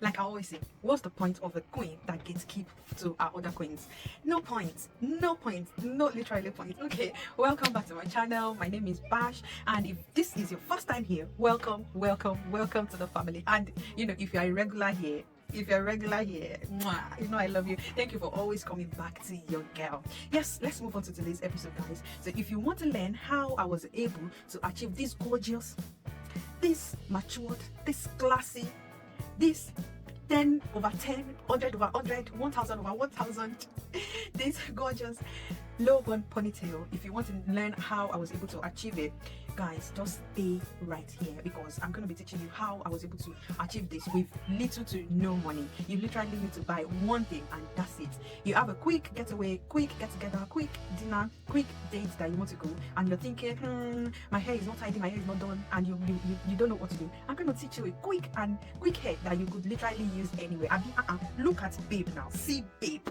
Like I always say, what's the point of a queen that gets keep to our other queens? No point, no point, no literally point. Okay, welcome back to my channel. My name is Bash, and if this is your first time here, welcome, welcome, welcome to the family. And you know, if you're a regular here, mwah, you know I love you. Thank you for always coming back to your girl. Yes, let's move on to today's episode, guys. So if you want to learn how I was able to achieve this gorgeous, this matured, this classy, this 10 over 10, 100 over 100, 1000 over 1000, this gorgeous low bun ponytail. If you want to learn how I was able to achieve it, guys, just stay right here, because I'm going to be teaching you how I was able to achieve this with little to no money. You literally need to buy one thing and that's it. You have a quick getaway, quick get together, quick dinner, quick date that you want to go, and you're thinking, my hair is not tidy, my hair is not done, and you don't know what to do. I'm going to teach you a quick hair that you could literally use anywhere. I mean, look at babe now. See babe.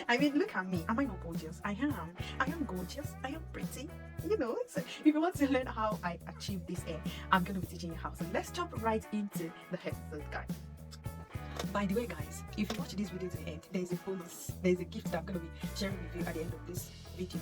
I mean, look at me. Am I not gorgeous? I am gorgeous. I am pretty. You know, so if you want to learn how I achieve this hair, I'm going to be teaching you how. So let's jump right into the episode, guys. By the way, guys, if you watch this video to the end, there's a bonus. There's a gift that I'm going to be sharing with you at the end of this video.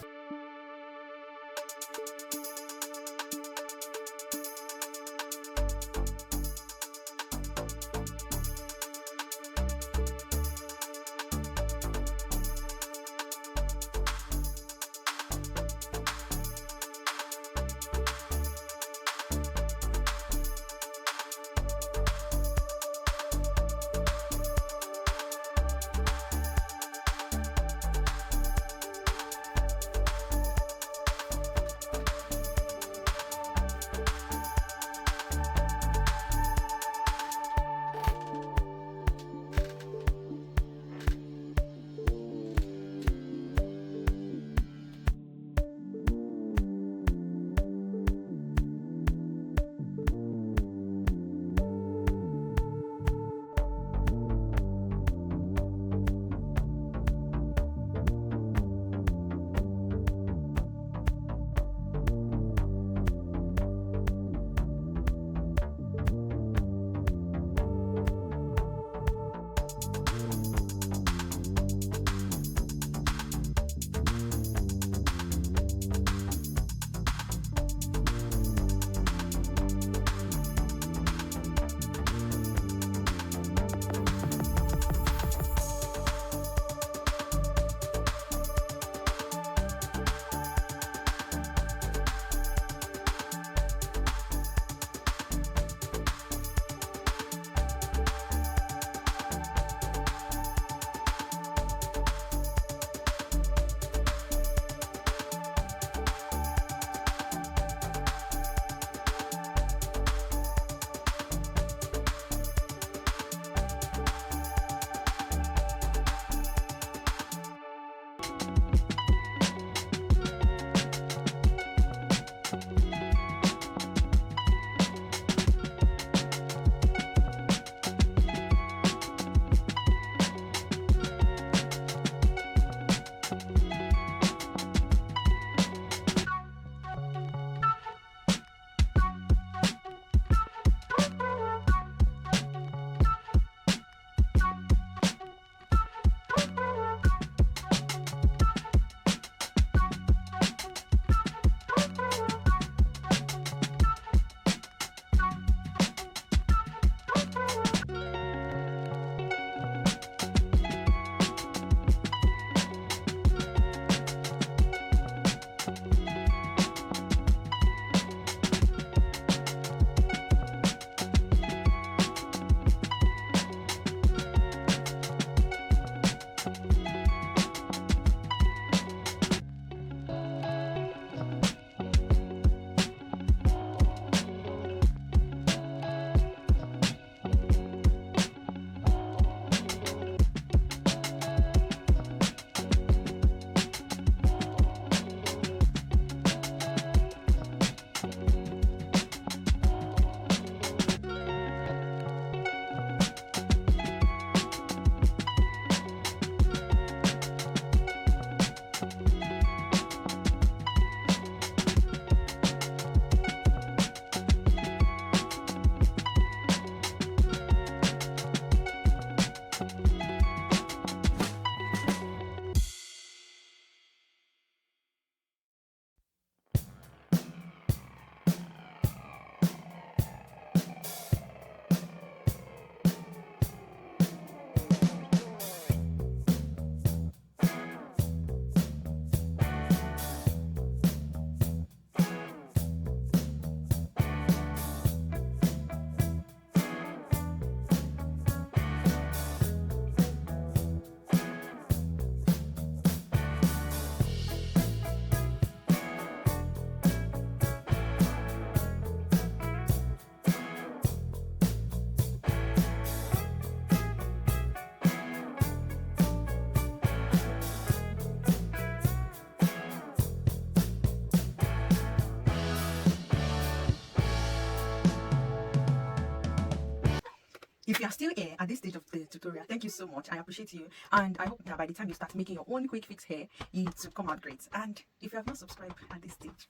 if you are still here at this stage of the tutorial, thank you so much. I appreciate you, and I hope that by the time you start making your own quick fix hair, it will come out great. And if you have not subscribed at this stage,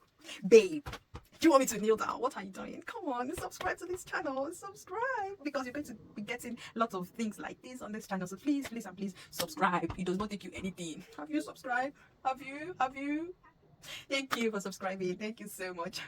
babe, do you want me to kneel down? What are you doing? Come on, subscribe to this channel. Subscribe, because you're going to be getting lots of things like this on this channel. So please, please, and please subscribe. It does not take you anything. Have you subscribed? Have you? Thank you for subscribing. Thank you so much.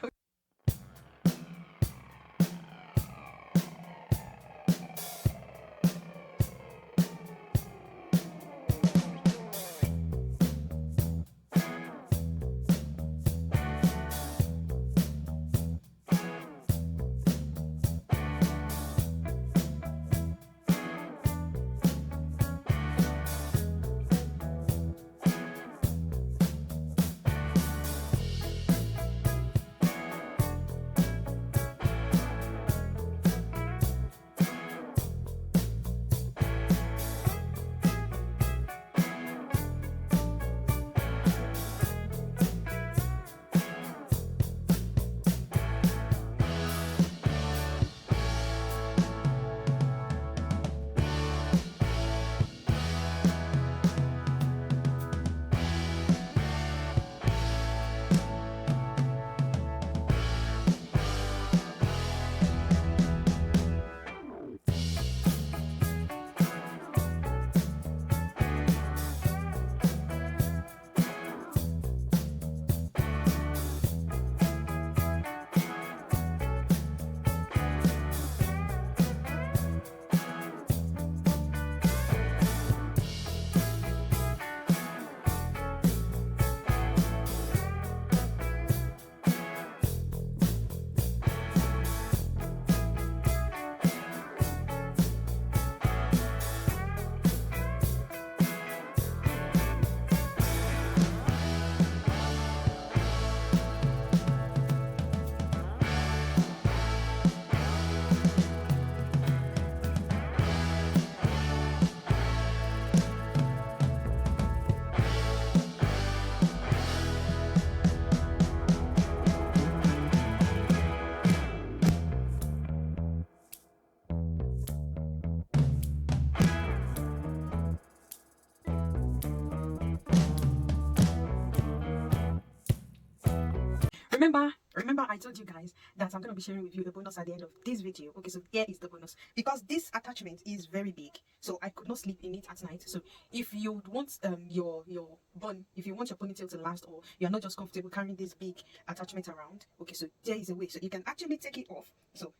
Remember I told you guys that I'm going to be sharing with you a bonus at the end of this video. Okay, so here is the bonus. Because this attachment is very big, so I could not sleep in it at night. So if you want your bun, if you want your ponytail to last, or you're not just comfortable carrying this big attachment around, okay, so there is a way. So you can actually take it off. So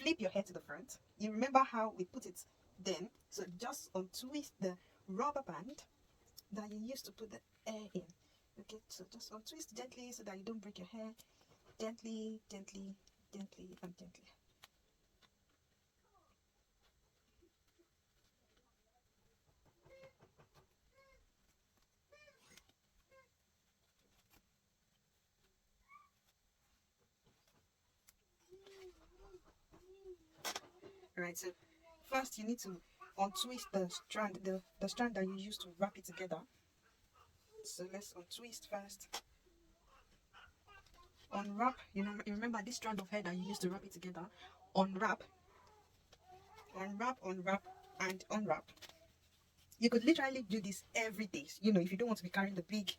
flip your hair to the front. You remember how we put it then? So just untwist the rubber band that you used to put the hair in. Okay, so just untwist gently so that you don't break your hair. Gently, gently, gently, and gently. Alright, so first you need to untwist the strand, the strand that you used to wrap it together. So let's untwist first. Unwrap, you remember this strand of hair that you used to wrap it together. Unwrap, unwrap, unwrap, and unwrap. You could literally do this every day, you know, if you don't want to be carrying the big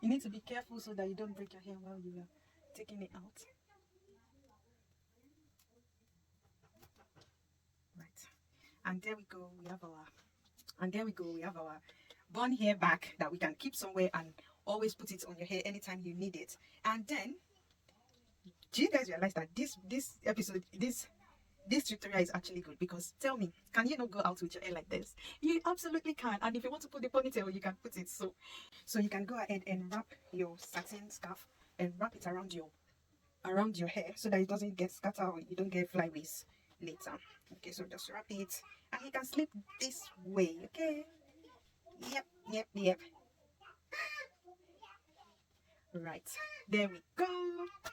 you need to be careful so that you don't break your hair while you are taking it out. And there we go, we have our bun hair back that we can keep somewhere and always put it on your hair anytime you need it. And then, do you guys realize that this tutorial is actually good? Because tell me, can you not go out with your hair like this? You absolutely can. And if you want to put the ponytail, you can put it. So you can go ahead and wrap your satin scarf and wrap it around your hair so that it doesn't get scattered or you don't get flyaways later. Okay, so just wrap it and you can sleep this way. Okay, yep, right, there we go.